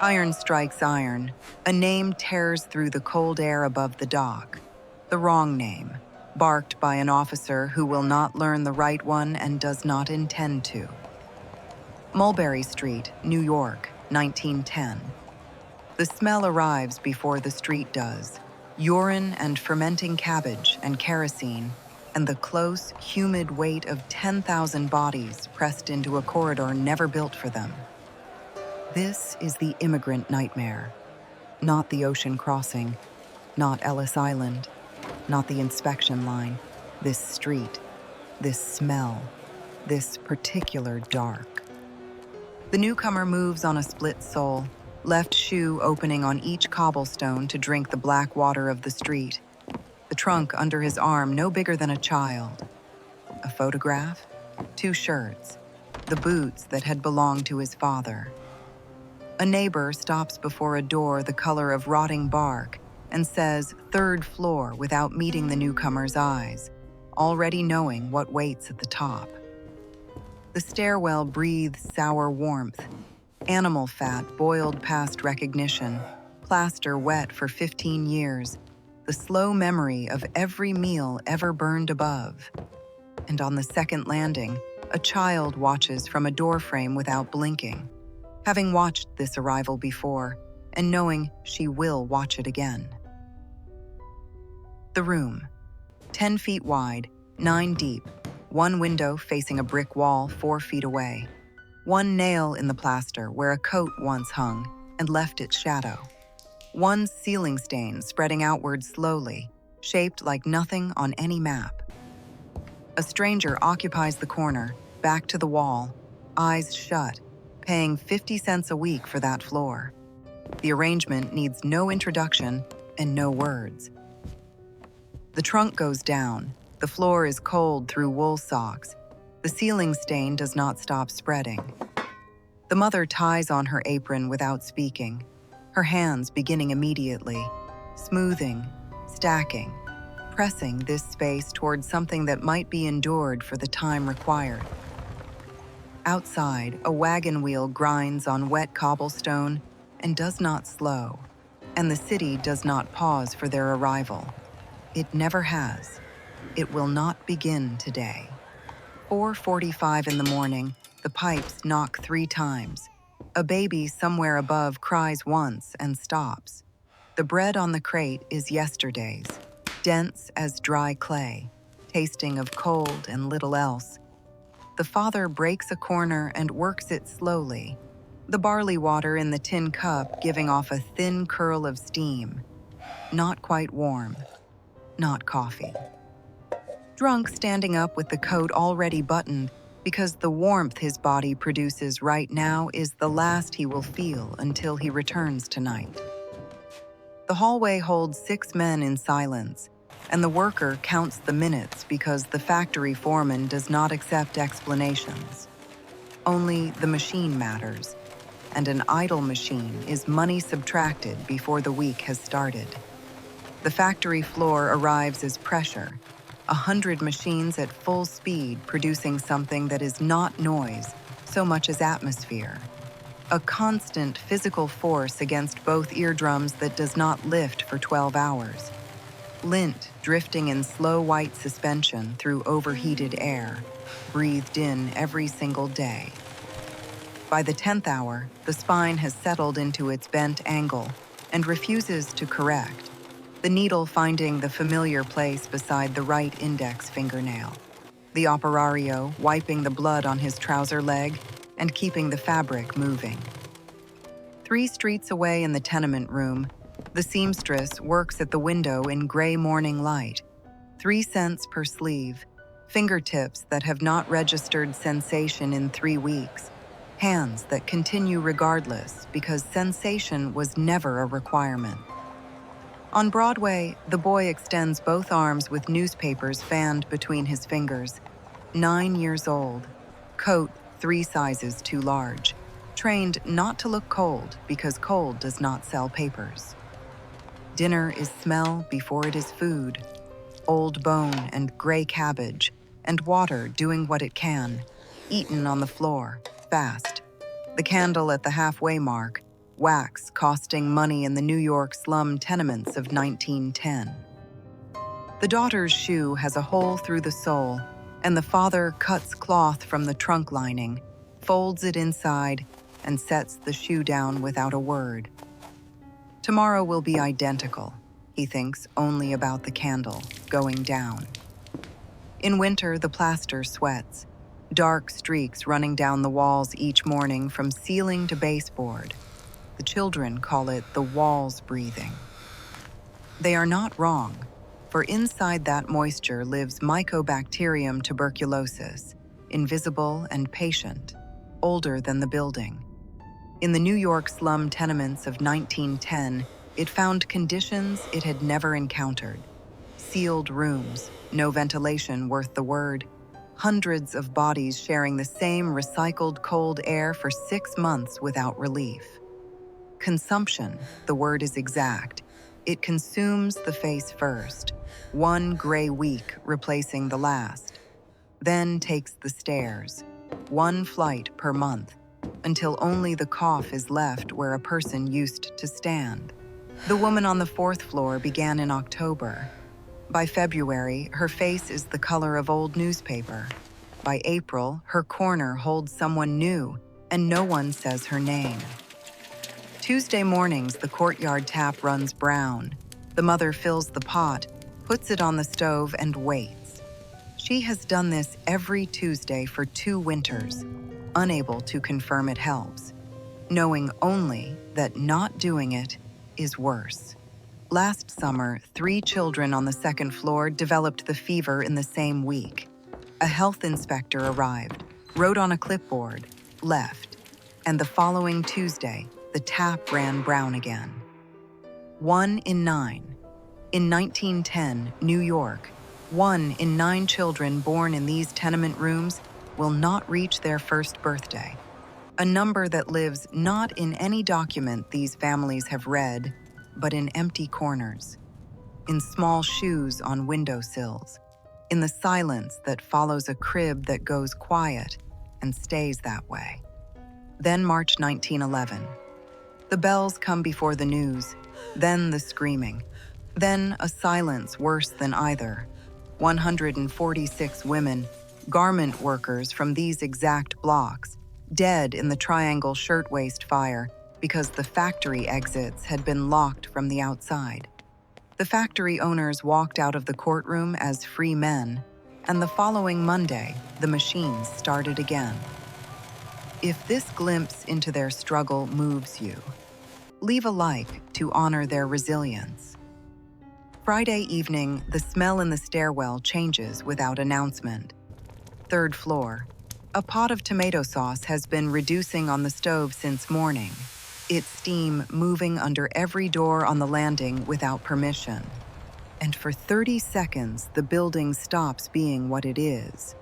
Iron strikes iron. A name tears through the cold air above the dock. The wrong name, barked by an officer who will not learn the right one and does not intend to. Mulberry Street, New York, 1910. The smell arrives before the street does. Urine and fermenting cabbage and kerosene, and the close, humid weight of 10,000 bodies pressed into a corridor never built for them. This is the immigrant nightmare. Not the ocean crossing, not Ellis Island, not the inspection line. This street, this smell, this particular dark. The newcomer moves on a split sole, left shoe opening on each cobblestone to drink the black water of the street. The trunk under his arm no bigger than a child. A photograph, 2 shirts, the boots that had belonged to his father. A neighbor stops before a door the color of rotting bark and says 3rd floor without meeting the newcomer's eyes, already knowing what waits at the top. The stairwell breathes sour warmth, animal fat boiled past recognition, plaster wet for 15 years, the slow memory of every meal ever burned above. And on the 2nd landing, a child watches from a doorframe without blinking, having watched this arrival before and knowing she will watch it again. The room, 10 feet wide, 9 deep, 1 window facing a brick wall 4 feet away, 1 nail in the plaster where a coat once hung and left its shadow, 1 ceiling stain spreading outward slowly, shaped like nothing on any map. A stranger occupies the corner, back to the wall, eyes shut, paying 50 cents a week for that floor. The arrangement needs no introduction and no words. The trunk goes down. The floor is cold through wool socks. The ceiling stain does not stop spreading. The mother ties on her apron without speaking, her hands beginning immediately, smoothing, stacking, pressing this space towards something that might be endured for the time required. Outside, a wagon wheel grinds on wet cobblestone and does not slow, and the city does not pause for their arrival. It never has. It will not begin today. 4:45 in the morning, the pipes knock 3 times. A baby somewhere above cries once and stops. The bread on the crate is yesterday's, dense as dry clay, tasting of cold and little else. The father breaks a corner and works it slowly, the barley water in the tin cup giving off a thin curl of steam. Not quite warm, not coffee. Drunk standing up with the coat already buttoned because the warmth his body produces right now is the last he will feel until he returns tonight. The hallway holds 6 men in silence, and the worker counts the minutes because the factory foreman does not accept explanations. Only the machine matters, and an idle machine is money subtracted before the week has started. The factory floor arrives as pressure, 100 machines at full speed producing something that is not noise so much as atmosphere. A constant physical force against both eardrums that does not lift for 12 hours. Lint drifting in slow white suspension through overheated air, breathed in every single day. By the 10th hour, the spine has settled into its bent angle and refuses to correct, the needle finding the familiar place beside the right index fingernail, the operario wiping the blood on his trouser leg and keeping the fabric moving. 3 streets away in the tenement room, the seamstress works at the window in gray morning light, 3 cents per sleeve, fingertips that have not registered sensation in 3 weeks, hands that continue regardless because sensation was never a requirement. On Broadway, the boy extends both arms with newspapers fanned between his fingers. 9 years old, coat 3 sizes too large, trained not to look cold because cold does not sell papers. Dinner is smell before it is food, old bone and gray cabbage, and water doing what it can, eaten on the floor, fast. The candle at the halfway mark, wax costing money in the New York slum tenements of 1910. The daughter's shoe has a hole through the sole, and the father cuts cloth from the trunk lining, folds it inside, and sets the shoe down without a word. Tomorrow will be identical. He thinks only about the candle going down. In winter, the plaster sweats, dark streaks running down the walls each morning from ceiling to baseboard. The children call it the walls breathing. They are not wrong, for inside that moisture lives Mycobacterium tuberculosis, invisible and patient, older than the building. In the New York slum tenements of 1910, it found conditions it had never encountered. Sealed rooms, no ventilation worth the word, hundreds of bodies sharing the same recycled cold air for 6 months without relief. Consumption, the word is exact. It consumes the face first, one gray week replacing the last, then takes the stairs, one flight per month, until only the cough is left where a person used to stand. The woman on the 4th floor began in October. By February, her face is the color of old newspaper. By April, her corner holds someone new, and no one says her name. Tuesday mornings, the courtyard tap runs brown. The mother fills the pot, puts it on the stove, and waits. She has done this every Tuesday for 2 winters, unable to confirm it helps, knowing only that not doing it is worse. Last summer, 3 children on the 2nd floor developed the fever in the same week. A health inspector arrived, wrote on a clipboard, left, and the following Tuesday, the tap ran brown again. 1 in 9. In 1910, New York, 1 in 9 children born in these tenement rooms will not reach their first birthday, a number that lives not in any document these families have read, but in empty corners, in small shoes on windowsills, in the silence that follows a crib that goes quiet and stays that way. Then March 1911. The bells come before the news, then the screaming, then a silence worse than either. 146 women, garment workers from these exact blocks, dead in the Triangle Shirtwaist fire because the factory exits had been locked from the outside. The factory owners walked out of the courtroom as free men, and the following Monday, the machines started again. If this glimpse into their struggle moves you, leave a like to honor their resilience. Friday evening, the smell in the stairwell changes without announcement. 3rd floor. A pot of tomato sauce has been reducing on the stove since morning, its steam moving under every door on the landing without permission. And for 30 seconds, the building stops being what it is,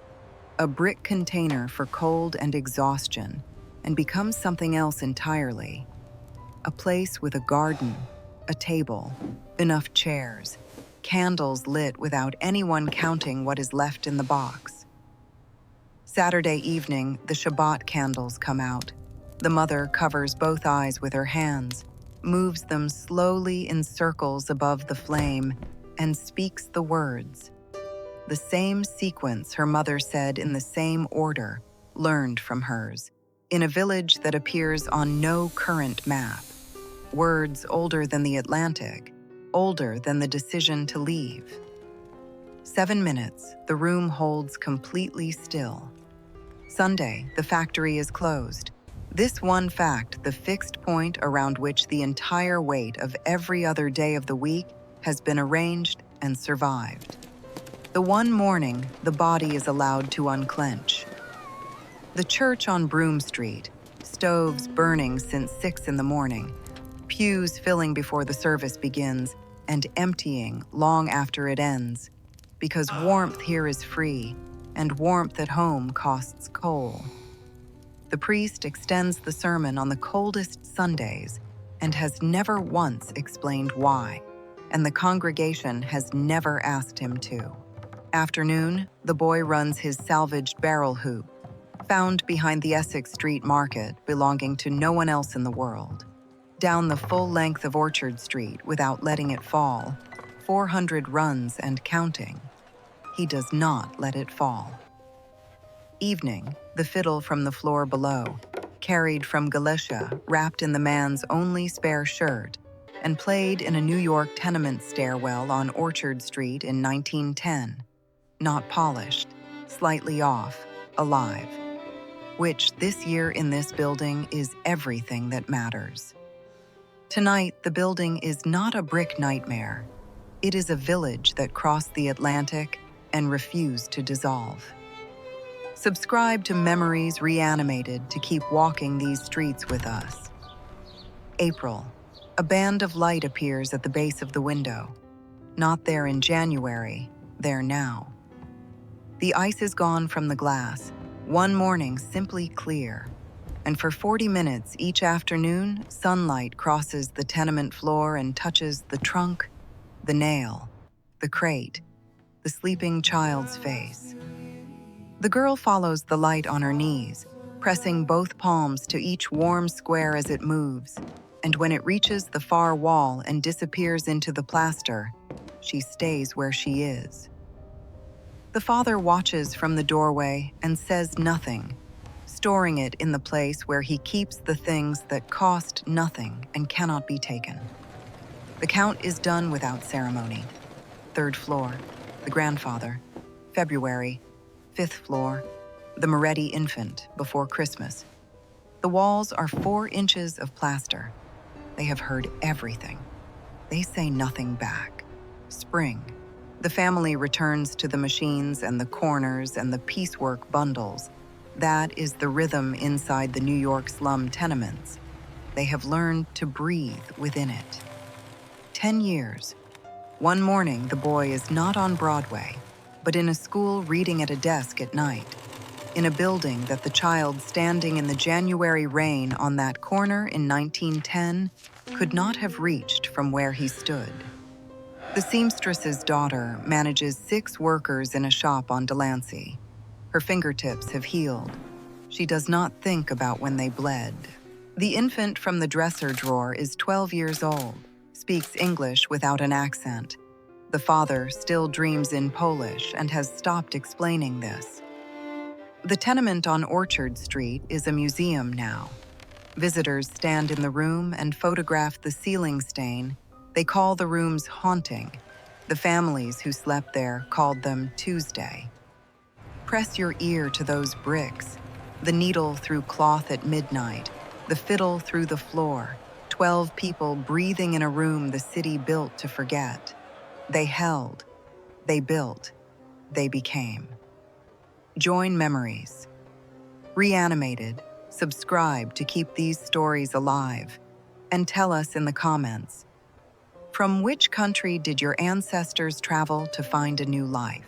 a brick container for cold and exhaustion, and becomes something else entirely. A place with a garden, a table, enough chairs, candles lit without anyone counting what is left in the box. Saturday evening, the Shabbat candles come out. The mother covers both eyes with her hands, moves them slowly in circles above the flame, and speaks the words. The same sequence her mother said in the same order, learned from hers, in a village that appears on no current map. Words older than the Atlantic, older than the decision to leave. 7 minutes, the room holds completely still. Sunday, the factory is closed. This one fact, the fixed point around which the entire weight of every other day of the week has been arranged and survived. The one morning, the body is allowed to unclench. The church on Broome Street, stoves burning since 6 in the morning, pews filling before the service begins and emptying long after it ends, because warmth here is free and warmth at home costs coal. The priest extends the sermon on the coldest Sundays and has never once explained why, and the congregation has never asked him to. Afternoon, the boy runs his salvaged barrel hoop, found behind the Essex Street Market belonging to no one else in the world. Down the full length of Orchard Street without letting it fall, 400 runs and counting. He does not let it fall. Evening, the fiddle from the floor below, carried from Galicia wrapped in the man's only spare shirt, and played in a New York tenement stairwell on Orchard Street in 1910. Not polished, slightly off, alive. Which this year in this building is everything that matters. Tonight, the building is not a brick nightmare. It is a village that crossed the Atlantic and refused to dissolve. Subscribe to Memories Reanimated to keep walking these streets with us. April. A band of light appears at the base of the window. Not there in January, there now. The ice is gone from the glass, one morning simply clear. And for 40 minutes each afternoon, sunlight crosses the tenement floor and touches the trunk, the nail, the crate, the sleeping child's face. The girl follows the light on her knees, pressing both palms to each warm square as it moves, and when it reaches the far wall and disappears into the plaster, she stays where she is. The father watches from the doorway and says nothing, storing it in the place where he keeps the things that cost nothing and cannot be taken. The count is done without ceremony. 3rd floor, the grandfather. February, 5th floor, the Moretti infant before Christmas. The walls are 4 inches of plaster. They have heard everything. They say nothing back. Spring. The family returns to the machines and the corners and the piecework bundles. That is the rhythm inside the New York slum tenements. They have learned to breathe within it. 10 years. One morning, the boy is not on Broadway, but in a school reading at a desk at night, in a building that the child standing in the January rain on that corner in 1910 could not have reached from where he stood. The seamstress's daughter manages 6 workers in a shop on Delancey. Her fingertips have healed. She does not think about when they bled. The infant from the dresser drawer is 12 years old, speaks English without an accent. The father still dreams in Polish and has stopped explaining this. The tenement on Orchard Street is a museum now. Visitors stand in the room and photograph the ceiling stain. They call the rooms haunting. The families who slept there called them Tuesday. Press your ear to those bricks, the needle through cloth at midnight, the fiddle through the floor, 12 people breathing in a room the city built to forget. They held, they built, they became. Join Memories. Reanimated, subscribe to keep these stories alive, and tell us in the comments, from which country did your ancestors travel to find a new life?